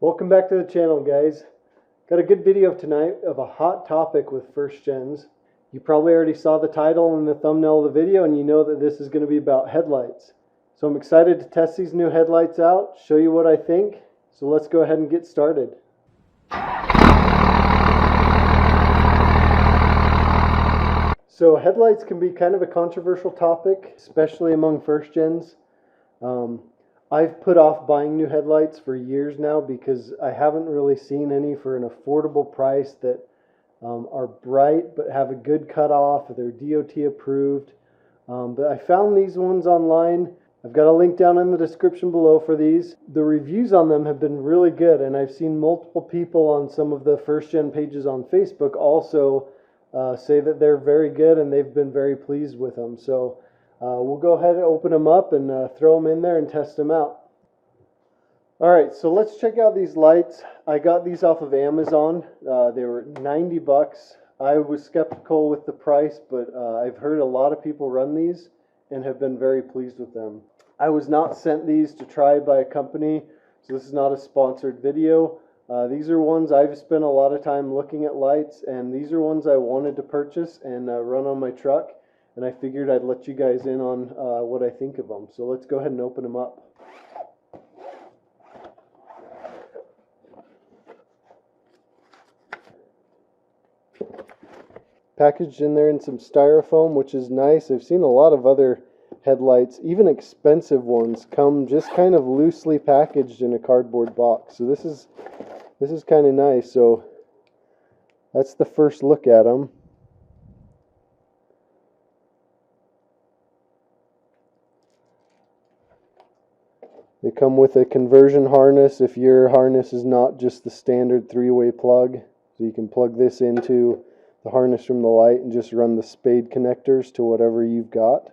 Welcome back to the channel, guys. Got a good video tonight of a hot topic with first gens. You probably already saw the title and the thumbnail of the video, and you know that this is going to be about headlights. So I'm excited to test these new headlights out, show you what I think. So let's go ahead and get started. So headlights can be kind of a controversial topic, especially among first gens. I've put off buying new headlights for years now because I haven't really seen any for an affordable price that are bright but have a good cutoff. They're DOT approved. But I found these ones online. I've got a link down in the description below for these. The reviews on them have been really good, and I've seen multiple people on some of the first gen pages on Facebook also say that they're very good and they've been very pleased with them. So we'll go ahead and open them up and throw them in there and test them out. Alright, so let's check out these lights. I got these off of Amazon. They were 90 bucks. I was skeptical with the price, but I've heard a lot of people run these and have been very pleased with them. I was not sent these to try by a company, so this is not a sponsored video. These are ones I've spent a lot of time looking at lights, and these are ones I wanted to purchase and run on my truck. And I figured I'd let you guys in on what I think of them. So let's go ahead and open them up. Packaged in there in some styrofoam, which is nice. I've seen a lot of other headlights, even expensive ones, come just kind of loosely packaged in a cardboard box. So this is kind of nice. So that's the first look at them. They come with a conversion harness if your harness is not just the standard three-way plug. So you can plug this into the harness from the light and just run the spade connectors to whatever you've got.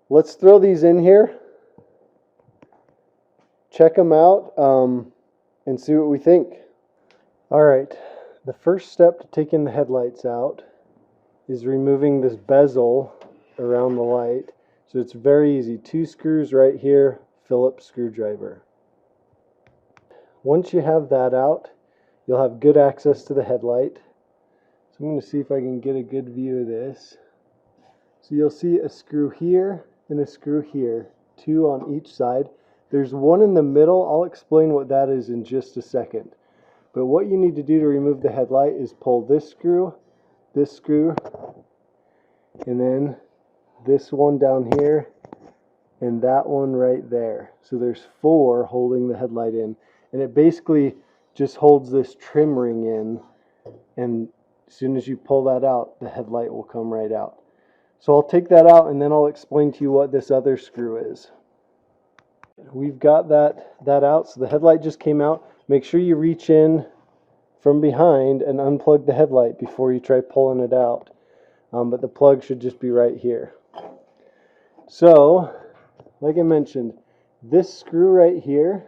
Let's throw these in here, check them out, and see what we think. Alright, the first step to taking the headlights out is removing this bezel around the light. So it's very easy. 2 screws right here, Phillips screwdriver. Once you have that out, you'll have good access to the headlight. So I'm going to see if I can get a good view of this. So you'll see a screw here and a screw here, 2 on each side. There's one in the middle. I'll explain what that is in just a second. But what you need to do to remove the headlight is pull this screw, and then this one down here, and that one right there. So there's 4 holding the headlight in, and it basically just holds this trim ring in, and as soon as you pull that out, the headlight will come right out. So I'll take that out and then I'll explain to you what this other screw is. We've got that out, so the headlight just came out. Make sure you reach in from behind and unplug the headlight before you try pulling it out. But the plug should just be right here. So, like I mentioned, this screw right here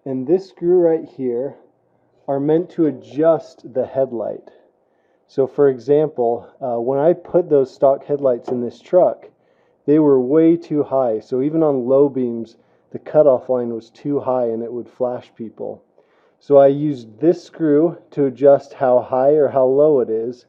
and this screw right here are meant to adjust the headlight. So for example, when I put those stock headlights in this truck, they were way too high. So even on low beams, the cutoff line was too high and it would flash people. So I used this screw to adjust how high or how low it is,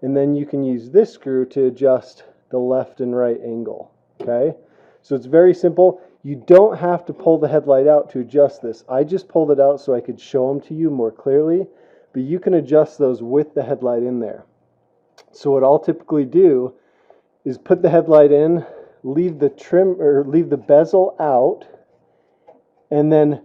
and then you can use this screw to adjust the left and right angle. Okay, so it's very simple. You don't have to pull the headlight out to adjust this. I just pulled it out so I could show them to you more clearly, but you can adjust those with the headlight in there. So what I'll typically do is put the headlight in, leave the bezel out, and then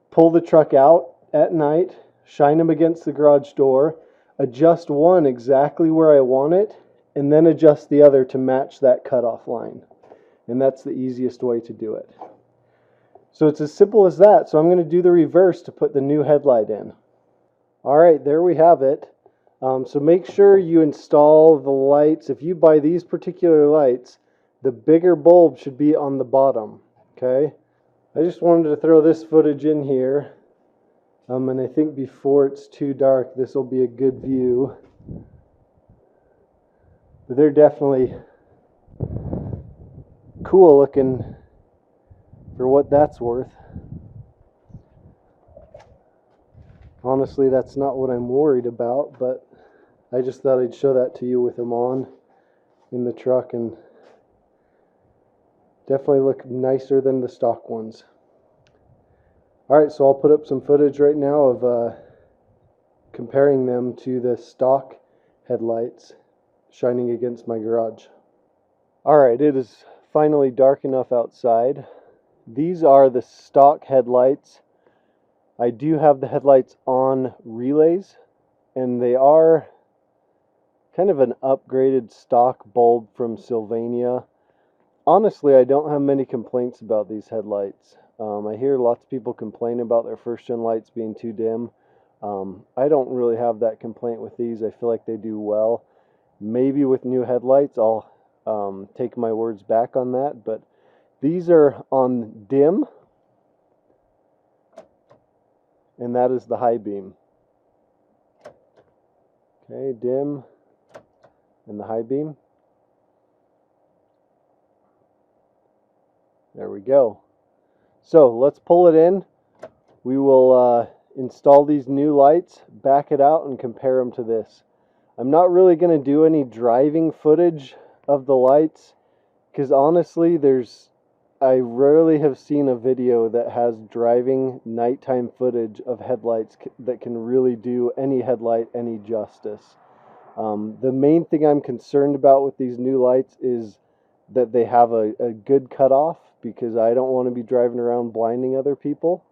pull the truck out at night, shine them against the garage door, adjust one exactly where I want it, and then adjust the other to match that cutoff line. And that's the easiest way to do it. So it's as simple as that. So I'm going to do the reverse to put the new headlight in. Alright, there we have it. So make sure you install the lights. If you buy these particular lights, the bigger bulb should be on the bottom. Okay? I just wanted to throw this footage in here. And I think before it's too dark, this will be a good view. But they're definitely cool looking for what that's worth. Honestly, that's not what I'm worried about, but I just thought I'd show that to you with them on in the truck, and definitely look nicer than the stock ones. Alright, so I'll put up some footage right now of comparing them to the stock headlights shining against my garage. Alright, it is finally dark enough outside. These are the stock headlights. I do have the headlights on relays, and they are kind of an upgraded stock bulb from Sylvania. Honestly, I don't have many complaints about these headlights. I hear lots of people complain about their first gen lights being too dim. I don't really have that complaint with these. I feel like they do well. Maybe with new headlights I'll take my words back on that, but these are on dim, and that is the high beam. Okay, dim and the high beam. There we go. So let's pull it in. We will install these new lights, back it out, and compare them to this. I'm not really going to do any driving footage of the lights, because honestly, I rarely have seen a video that has driving nighttime footage of headlights that can really do any headlight any justice. The main thing I'm concerned about with these new lights is that they have a good cutoff, because I don't want to be driving around blinding other people,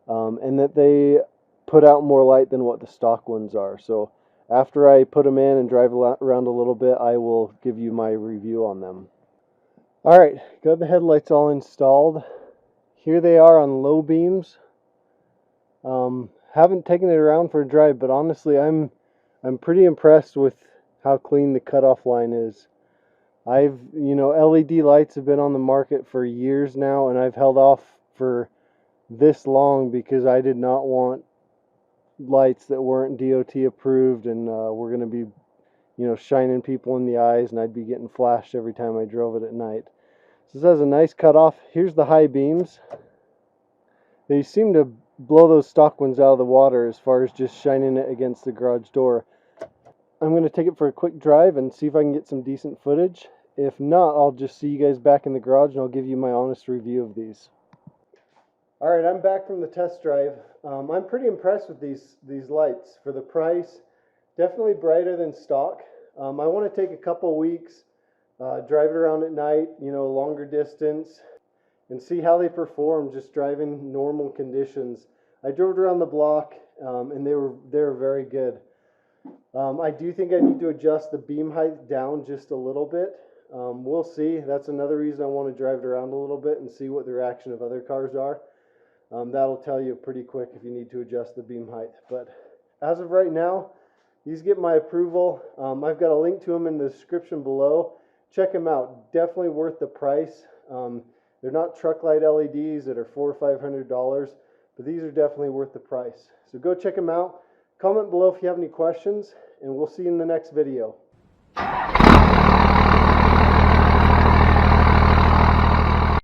and that they put out more light than what the stock ones are. So after I put them in and drive around a little bit, I will give you my review on them. Alright, got the headlights all installed. Here they are on low beams. Haven't taken it around for a drive, but honestly I'm pretty impressed with how clean the cutoff line is. LED lights have been on the market for years now, and I've held off for this long because I did not want lights that weren't DOT approved and were going to be, shining people in the eyes, and I'd be getting flashed every time I drove it at night. So this has a nice cutoff. Here's the high beams. They seem to blow those stock ones out of the water as far as just shining it against the garage door. I'm going to take it for a quick drive and see if I can get some decent footage. If not, I'll just see you guys back in the garage and I'll give you my honest review of these. Alright, I'm back from the test drive. I'm pretty impressed with these lights. For the price, definitely brighter than stock. I want to take a couple weeks, drive it around at night, longer distance, and see how they perform just driving normal conditions. I drove around the block, and they were very good. I do think I need to adjust the beam height down just a little bit. We'll see. That's another reason I want to drive it around a little bit and see what the reaction of other cars are. That'll tell you pretty quick if you need to adjust the beam height. But as of right now, these get my approval. I've got a link to them in the description below. Check them out. Definitely worth the price. They're not truck light LEDs that are $400 or $500, but these are definitely worth the price. So go check them out. Comment below if you have any questions, and we'll see you in the next video.